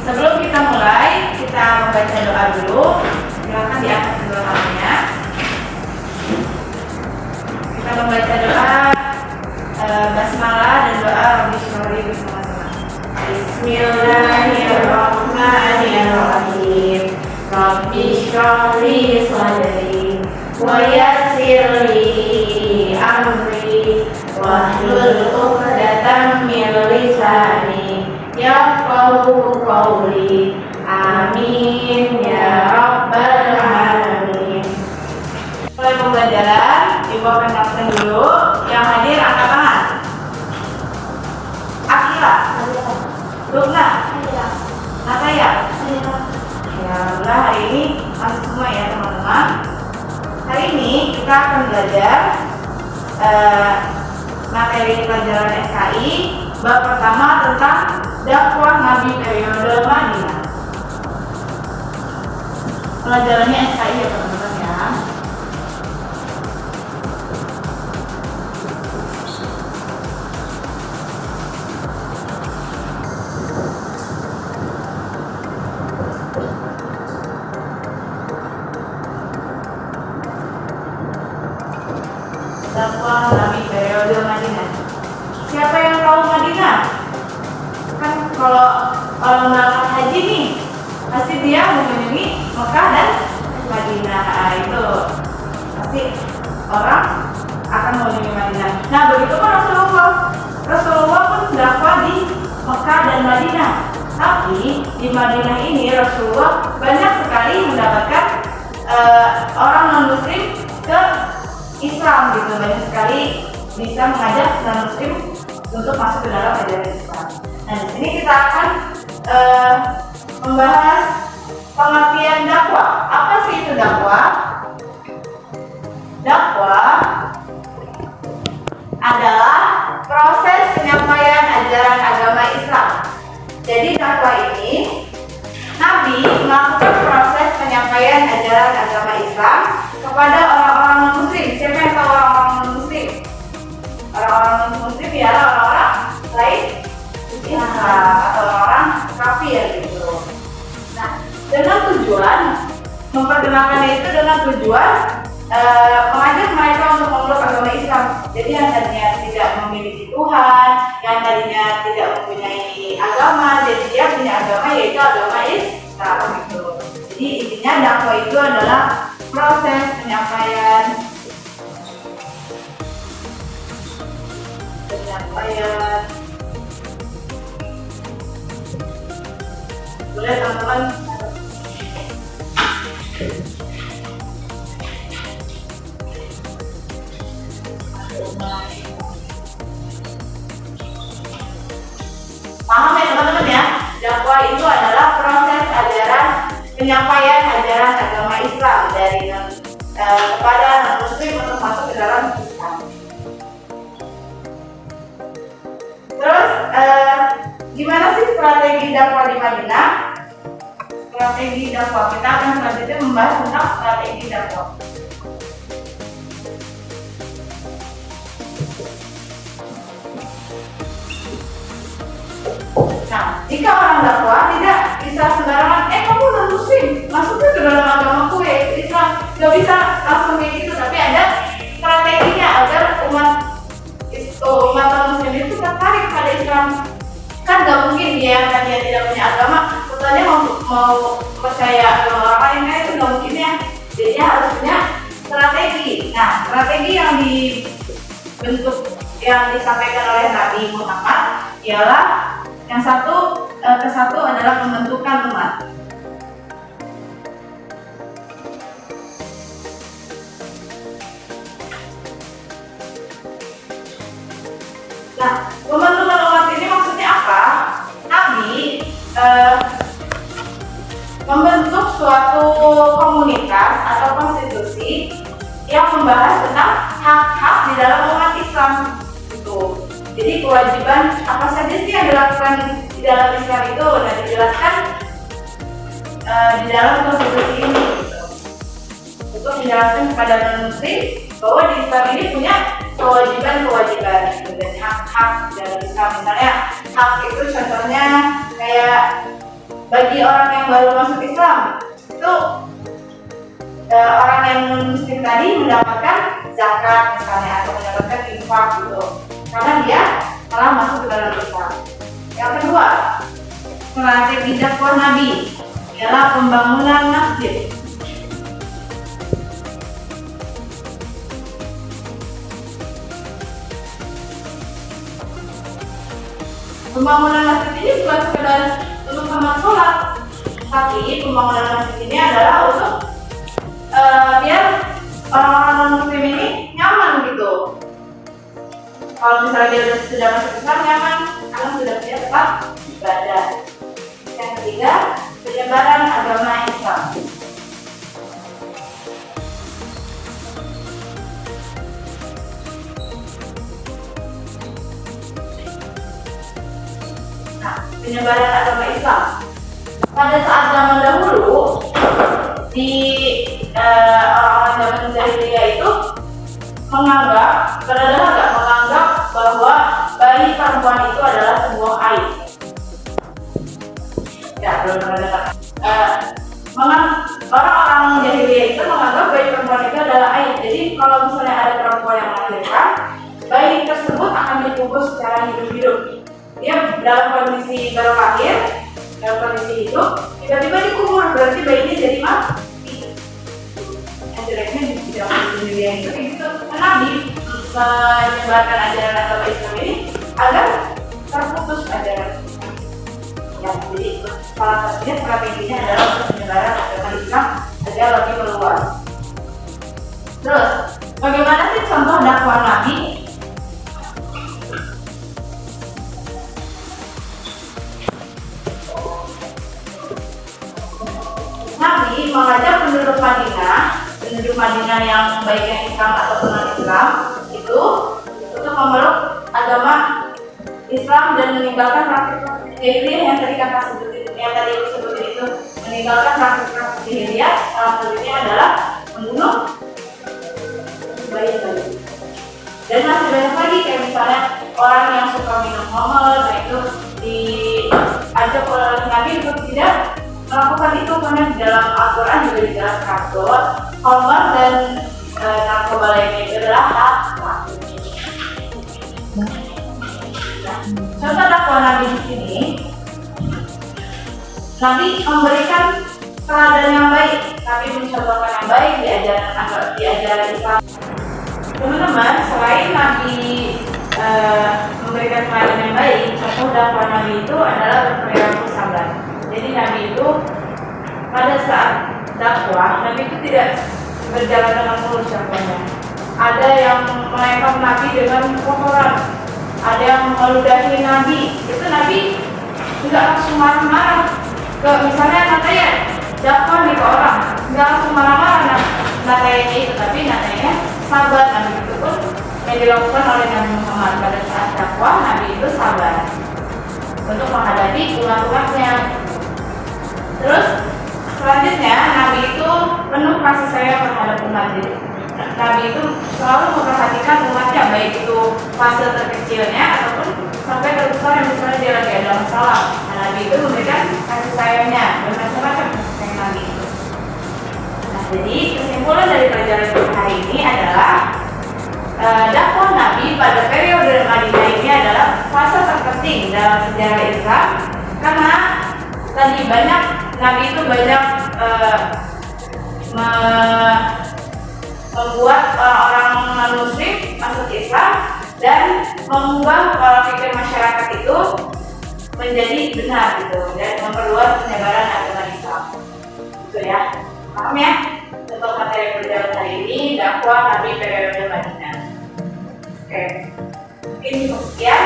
Sebelum kita mulai, kita membaca doa dulu. Silakan diangkat kedua tangannya. Kita membaca doa basmalah dan doa Rabbi Shrah li bersama-sama. Bismillahirrahmanirrahim. Rabbi Shrah li sadri wa yassir li amri wahlul 'uqdatam min lisani yafqahu qawli. Amin ya rabbal alamin. Mulai pembelajaran, Ibu akan absen dulu. Yang hadir angkat tangan. Akila, Lukna, Nataya. Ya, hari ini masuk semua ya teman-teman. Hari ini kita akan belajar materi pelajaran SKI bab pertama tentang dakwah Nabi periode Madinah. Pelajarannya SKI ya teman-teman ya. Dakwah Nabi periode Madinah. Siapa yang tahu Madinah? Kan kalau orang berangkat haji nih, pasti dia mengunjungi Mekah dan Madinah. Itu pasti orang akan mengunjungi Madinah. Nah, begitu pun Rasulullah pun dakwah di Mekah dan Madinah. Tapi di Madinah ini Rasulullah banyak sekali mendapatkan orang non-muslim ke Islam gitu, banyak sekali bisa mengajak non-muslim untuk masuk ke dalam ajaran Islam. Nah, di sini kita akan membahas pengertian dakwah. Apa sih itu dakwah? Dakwah adalah proses penyampaian ajaran agama Islam. Jadi dakwah ini Nabi melakukan proses penyampaian ajaran agama Islam kepada orang-orang non-muslim. Siapa yang tahu orang-orang non-muslim? Orang-orang non-muslim ialah orang-orang lain Islam atau orang kafir gitu. Nah, dengan tujuan memperkenalkan itu dengan tujuan mengajak mereka untuk memeluk agama Islam. Jadi yang tadinya tidak memiliki Tuhan, yang tadinya tidak mempunyai agama, jadi dia punya agama yaitu agama Islam gitu. Jadi intinya dakwah itu adalah proses penyampaian boleh teman-teman paham ya teman-teman ya, dakwah itu adalah proses ajaran penyampaian ajaran agama Islam dari kepada non-muslim untuk masuk ke dalam Islam. Terus gimana sih strategi dakwah di Madinah? Strategi dakwah, kita akan selanjutnya membahas tentang strategi dakwah. Nah, jika orang dakwah tidak bisa sembarangan, kamu non-muslim, masuknya ke dalam agamaku yaitu Islam, nggak bisa langsung kayak gitu, tapi ada strateginya agar umat non-muslim itu tertarik pada Islam. Kan nggak mungkin dia yang tadinya tidak punya agama, setelahnya mau percaya agama orang lain, kan itu nggak mungkin ya. Jadi dia harus punya strategi. Nah, strategi yang dibentuk yang disampaikan oleh Nabi Muhammad ialah yang satu adalah pembentukan umat. Nah, pembentukan umat ini maksudnya apa? Nabi membentuk suatu komunitas atau konstitusi yang membahas tentang hak-hak di dalam umat Islam. Gitu. Jadi kewajiban apa saja sih yang dilakukan di dalam Islam itu sudah dijelaskan di dalam konstitusi ini gitu. Untuk menjelaskan kepada non-muslim bahwa di Islam ini punya kewajiban-kewajiban gitu, dan hak-hak dalam Islam. Misalnya hak itu contohnya kayak bagi orang yang baru masuk Islam itu orang yang muslim tadi mendapatkan zakat misalnya atau mendapatkan infak gitu, karena dia telah masuk ke dalam Islam. Yang kedua, strategi dakwah Nabi ialah pembangunan masjid. Pembangunan masjid ini bukan sekedar untuk kamar sholat, tapi pembangunan masjid ini adalah untuk biar orang-orang non-muslim ini nyaman gitu. Kalau misalnya dia sudah masuk Islam nyaman, karena sudah punya tempat ibadah. Yang ketiga, penyebaran agama Islam. Nah, penyebaran agama Islam. Pada saat zaman dahulu di orang-orang zaman jahiliyah itu menganggap bahwa bayi perempuan itu adalah sebuah aib. Ya, belum pernah dengar. Orang-orang jahiliyah itu menganggap bayi perempuan itu adalah aib. Jadi kalau misalnya ada perempuan yang melahirkan, bayi tersebut akan dikubur secara hidup-hidup. Dia dalam kondisi baru lahir, dalam kondisi hidup, tiba-tiba dikubur, berarti bayi ini jadi mati. Yang jeleknya di zaman jahiliyah itu gitu. Nabi menyebarkan ajaran agama Islam ini agar terputus ajaran Islam. Ya, jadi salah satunya strateginya adalah untuk penyebaran agama Islam agar lebih meluas. Terus, bagaimana sih contoh dakwah Nabi? Nabi mengajak penduduk Madinah yang baik yang Islam atau non-Islam itu untuk memeluk agama Islam dan meninggalkan praktik jahiliyah yang tadi aku sebutin itu, meninggalkan praktik jahiliyah. Salah satunya adalah membunuh bayi-bayi. Dan masih banyak lagi, kayak misalnya orang yang suka minum khamr, nah itu diajak oleh Nabi untuk tidak melakukan itu, karena di dalam Al-Quran juga dijelaskan bahwa khamr dan narkoba lainnya itu adalah haram. Contoh dakwah Nabi di sini, Nabi memberikan teladan yang baik, Nabi mencontohkan yang baik di ajaran Islam. Teman-teman, selain Nabi memberikan teladan yang baik, contoh dakwah Nabi itu adalah berperilaku sabar. Jadi Nabi itu pada saat dakwah, Nabi itu tidak berjalan dengan mulus dakwahnya. Ada yang melempar Nabi dengan kotoran, ada yang meludahi Nabi. Itu Nabi tidak langsung marah-marah. Misalnya Natanya dakwah nih ke orang, nggak langsung marah-marah Natanya itu, tapi Natanya sabar. Nabi itu pun yang dilakukan oleh Nabi Muhammad pada saat dakwah, Nabi itu sabar untuk menghadapi umat-umatnya. Terus selanjutnya Nabi itu penuh kasih sayang terhadap umatnya. Nabi itu selalu memperhatikan umatnya, baik itu fase terkecilnya ataupun sampai terbesar yang misalnya dia lagi ada masalah. Nabi itu memberikan kasih sayangnya bermacam-macam kasih sayang Nabi itu. Nah, jadi kesimpulan dari pelajaran kita hari ini adalah dakwah Nabi pada periode Madinah ini adalah fase terpenting dalam sejarah Islam, karena tadi Nabi itu banyak membuat orang-orang non-muslim masuk Islam dan mengubah pola pikir masyarakat itu menjadi benar gitu, dan memperluas penyebaran agama Islam. Gitu ya, paham ya? Untuk materi pelajaran hari ini, dakwah Nabi periode Madinah. Oke, mungkin cukup sekian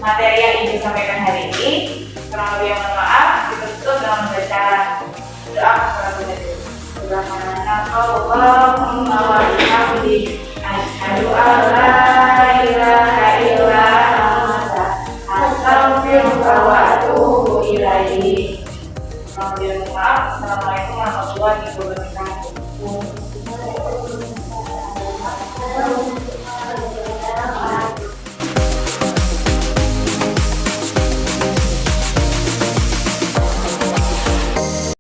materi yang ingin disampaikan hari ini. Kurang lebih yang mohon maaf. Kita tutup dengan membaca doa kepada Tuhan. Subhanallahumma wa bihamdihi asyhadu an la ilaha illa anta astaghfiruka wa atubu ilaik. Assalamualaikum warahmatullahi wabarakatuh.